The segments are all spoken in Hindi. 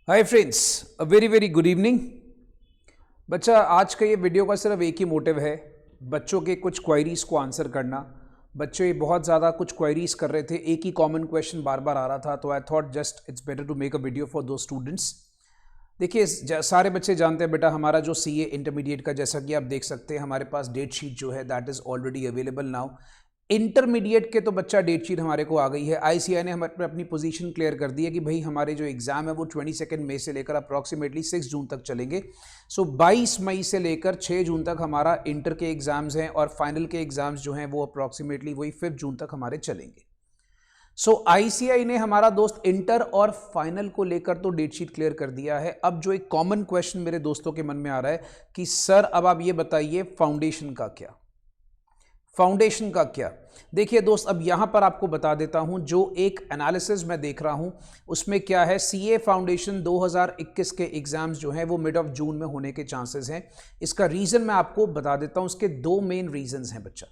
Hi friends, a very very good evening. बच्चा, आज का ये वीडियो का सिर्फ एक ही मोटिव है, बच्चों के कुछ क्वेरीज को आंसर करना। बच्चे ये बहुत ज़्यादा कुछ क्वेरीज कर रहे थे, एक ही कॉमन क्वेश्चन बार बार आ रहा था, तो I thought just it's better to make a video for two students. देखिए, सारे बच्चे जानते हैं बेटा, हमारा जो सीए इंटरमीडिएट का, जैसा कि आप देख सकते हैं हमारे पास डेट शीट जो है that is already available now. Intermediate के तो बच्चा डेट शीट हमारे को आ गई है। आईसीआई ने हमारे अपनी पोजीशन क्लियर कर दी है कि भाई हमारे जो एग्ज़ाम है वो 22 मई से लेकर अप्रॉक्सीमेटली 6 जून तक चलेंगे। सो 22 मई से लेकर 6 जून तक हमारा इंटर के एग्ज़ाम्स हैं और फाइनल के एग्ज़ाम्स जो हैं वो अप्रॉक्सीमेटली वही 5 जून तक हमारे चलेंगे। सो आईसीआई ने हमारा दोस्त इंटर और फाइनल को लेकर तो डेट शीट क्लियर कर दिया है। अब जो एक कॉमन क्वेश्चन मेरे दोस्तों के मन में आ रहा है कि सर अब आप ये बताइए फाउंडेशन का क्या, फाउंडेशन का क्या। देखिए दोस्त, अब यहां पर आपको बता देता हूं, जो एक एनालिसिस मैं देख रहा हूं उसमें क्या है, सीए फाउंडेशन 2021 के एग्जाम्स जो हैं वो मिड ऑफ जून में होने के चांसेस हैं। इसका रीजन मैं आपको बता देता हूं, उसके दो मेन रीजंस हैं बच्चा।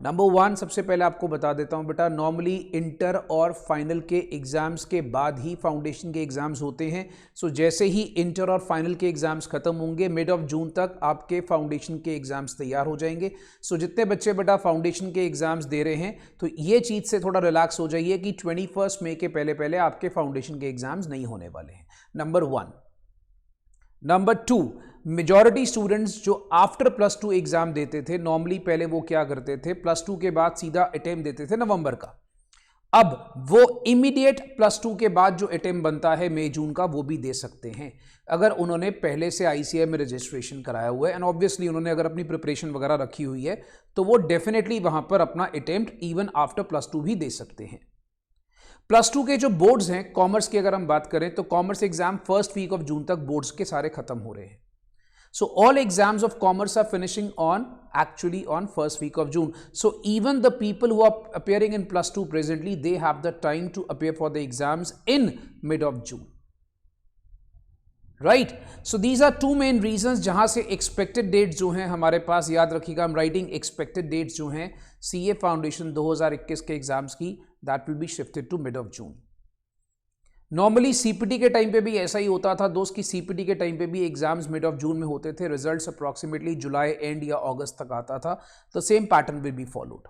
नंबर वन सबसे पहले आपको बता देता हूं बेटा, नॉर्मली इंटर और फाइनल के एग्जाम्स के बाद ही फाउंडेशन के एग्जाम्स होते हैं। सो जैसे ही इंटर और फाइनल के एग्जाम्स खत्म होंगे मिड ऑफ जून तक आपके फाउंडेशन के एग्जाम्स तैयार हो जाएंगे। सो जितने बच्चे बेटा फाउंडेशन के एग्जाम्स दे रहे हैं तो ये चीज़ से थोड़ा रिलैक्स हो जाइए कि 21 मई के पहले पहले आपके फाउंडेशन के एग्जाम्स नहीं होने वाले हैं। Number one. Number two, majority students जो आफ्टर प्लस टू एग्जाम देते थे, नॉर्मली पहले वो क्या करते थे, प्लस टू के बाद सीधा अटेम्प्ट देते थे नवंबर का। अब वो इमीडिएट प्लस टू के बाद जो अटेम्प्ट बनता है मई जून का वो भी दे सकते हैं, अगर उन्होंने पहले से आईसीआई में रजिस्ट्रेशन कराया हुआ है एंड ऑब्वियसली उन्होंने अगर अपनी प्रिपरेशन वगैरह रखी हुई है तो वो डेफिनेटली वहां पर अपना attempt even after plus two भी दे सकते हैं। प्लस टू के जो बोर्ड्स हैं कॉमर्स की अगर हम बात करें तो commerce exam first week of June तक बोर्ड्स के सारे खत्म हो रहे हैं। So all exams of commerce are finishing on actually on first week of June. So even the people who are appearing in plus 2 presently, they have the time to appear for the exams in mid of June. Right? So these are two main reasons जहां से expected dates जो हैं हमारे पास, याद रखिएगा, I'm writing expected dates जो हैं CA Foundation 2021 के एग्जाम्स की, that will be shifted to mid of June. Normally CPT के टाइम पे भी ऐसा ही होता था दोस्त, की सीपीटी के टाइम पे भी एग्जाम्स मिड ऑफ जून में होते थे, रिजल्ट्स अप्रॉक्सीमेटली जुलाई एंड या अगस्त तक आता था। The same pattern will be followed.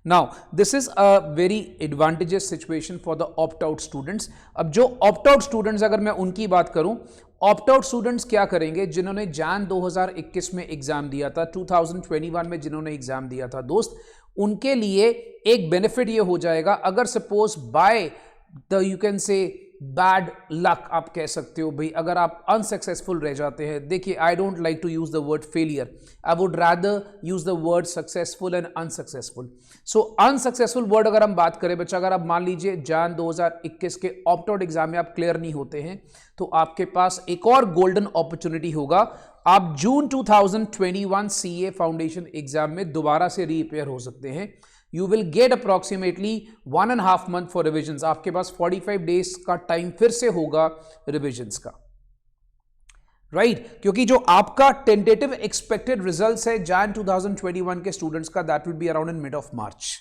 Now this is a very advantages situation for the opt out students. अब जो ऑप्ट आउट स्टूडेंट्स, अगर मैं उनकी बात करूं, ऑप्ट आउट स्टूडेंट्स क्या करेंगे, जिन्होंने जैन 2021 में एग्जाम दिया था, 2021 में जिन्होंने एग्जाम दिया था दोस्त, उनके लिए एक बेनिफिट ये हो जाएगा, अगर suppose by you can say bad luck आप कह सकते हो भाई, अगर आप अनसक्सेसफुल रह जाते हैं। देखिए, I don't like to use the word failure, I would rather use the word successful and unsuccessful. So unsuccessful word अगर हम बात करें बच्चा, अगर आप मान लीजिए जान 2021 के ऑप्ट आउट एग्जाम में आप क्लियर नहीं होते हैं तो आपके पास एक और गोल्डन अपॉर्चुनिटी होगा, आप जून 2021 सीए फाउंडेशन एग्जाम में दोबारा से रीअपेयर हो सकते हैं। You will get approximately 1.5 month for revisions. आपके पास 45 days का टाइम फिर से होगा रिविजन्स का, राइट? क्योंकि जो आपका टेंटेटिव एक्सपेक्टेड रिजल्ट्स है जैन 2021 के स्टूडेंट्स का, that will be around in mid of March.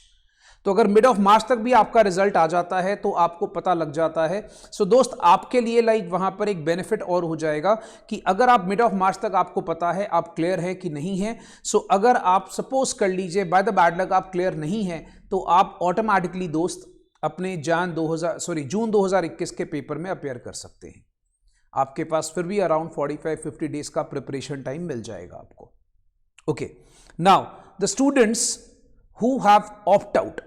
तो अगर मिड ऑफ मार्च तक भी आपका रिजल्ट आ जाता है तो आपको पता लग जाता है। सो दोस्त, आपके लिए लाइक वहां पर एक बेनिफिट और हो जाएगा कि अगर आप मिड ऑफ मार्च तक आपको पता है आप क्लियर है कि नहीं है। सो अगर आप सपोज कर लीजिए बाय द बैड लक आप क्लियर नहीं है तो आप ऑटोमेटिकली दोस्त अपने जून 2021 के पेपर में अपेयर कर सकते हैं। आपके पास फिर भी अराउंड 45-50 डेज का प्रिपरेशन टाइम मिल जाएगा आपको। Okay, now the students who have opt out,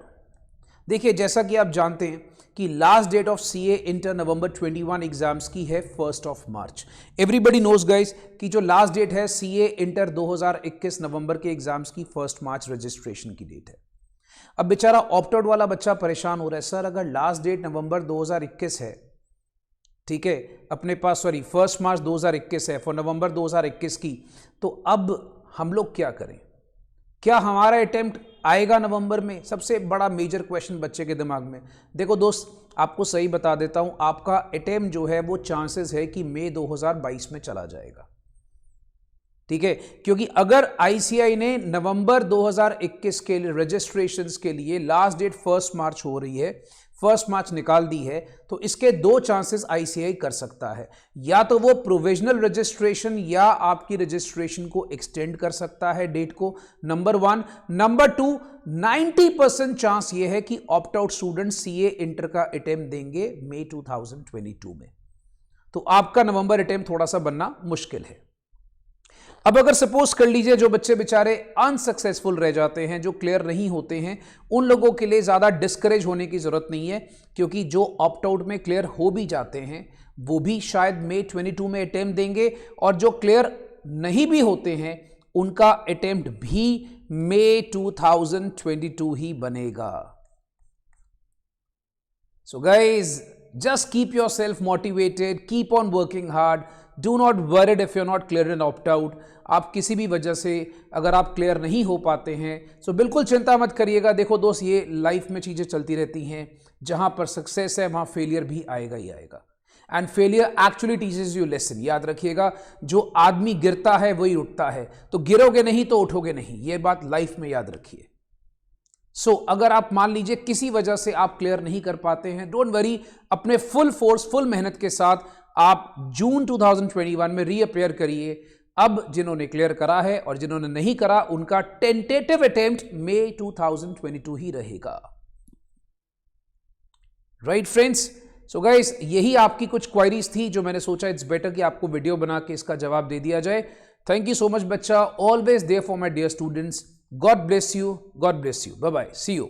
देखिए जैसा कि आप जानते हैं कि last date of CA inter November 21 exams की है 1 मार्च। एवरीबडी नोज गाइज कि जो लास्ट डेट है सीए इंटर 2021 नवंबर के एग्जाम्स की 1 मार्च रजिस्ट्रेशन की डेट है। अब बेचारा ऑप्ट आउट वाला बच्चा परेशान हो रहा है, सर अगर लास्ट डेट नवंबर 2021 है, ठीक है, अपने पास 1 मार्च 2021 है फॉर नवंबर 2021 की, तो अब हम लोग क्या करें, क्या हमारा अटेम्प्ट आएगा नवंबर में? सबसे बड़ा मेजर क्वेश्चन बच्चे के दिमाग में। देखो दोस्त, आपको सही बता देता हूं, आपका अटेम्प्ट जो है वो चांसेस है कि मई 2022 में चला जाएगा, ठीक है? क्योंकि अगर आईसीआई ने नवंबर 2021 के लिए रजिस्ट्रेशंस के लिए लास्ट डेट 1 मार्च हो रही है, फर्स्ट मार्च निकाल दी है, तो इसके दो चांसेस आईसीआई कर सकता है। या तो वो प्रोविजनल रजिस्ट्रेशन या आपकी रजिस्ट्रेशन को एक्सटेंड कर सकता है डेट को, नंबर 1। नंबर 2, 90% चांस ये है कि opt out student CA inter का अटेम्प्ट देंगे मई 2022 में। तो आपका नवंबर अटेम्प्ट थोड़ा सा बनना मुश्किल है। अब अगर सपोज कर लीजिए जो बच्चे बेचारे अनसक्सेसफुल रह जाते हैं, जो क्लियर नहीं होते हैं, उन लोगों के लिए ज़्यादा डिस्करेज होने की ज़रूरत नहीं है, क्योंकि जो ऑप्ट आउट में क्लियर हो भी जाते हैं वो भी शायद मई 22 में अटेम्प्ट देंगे, और जो क्लियर नहीं भी होते हैं उनका अटेम्प्ट भी मई 2022 ही बनेगा। So guys, just keep yourself motivated, keep on working hard, do not worried if you're not clear in opt out। आप किसी भी वजह से अगर आप क्लियर नहीं हो पाते हैं तो बिल्कुल चिंता मत करिएगा। देखो दोस्त, ये लाइफ में चीज़ें चलती रहती हैं, जहां पर सक्सेस है वहां फेलियर भी आएगा ही आएगा, and failure actually teaches you lesson. याद रखिएगा, जो आदमी गिरता है वही उठता है, तो गिरोगे नहीं तो उठोगे नहीं, ये बात लाइफ में याद रखिए। अगर आप मान लीजिए किसी वजह से आप क्लियर नहीं कर पाते हैं, डोंट वरी, अपने फुल फोर्स फुल मेहनत के साथ आप जून 2021 में रीअपेयर करिए। अब जिन्होंने क्लियर करा है और जिन्होंने नहीं करा, उनका टेंटेटिव अटेम्प्ट मई 2022 ही रहेगा। Right friends? सो गाइस, यही आपकी कुछ क्वायरीज थी जो मैंने सोचा इट्स बेटर कि आपको वीडियो बना के इसका जवाब दे दिया जाए। थैंक यू सो मच बच्चा, always there for my dear students. God bless you. God bless you. Bye-bye. See you.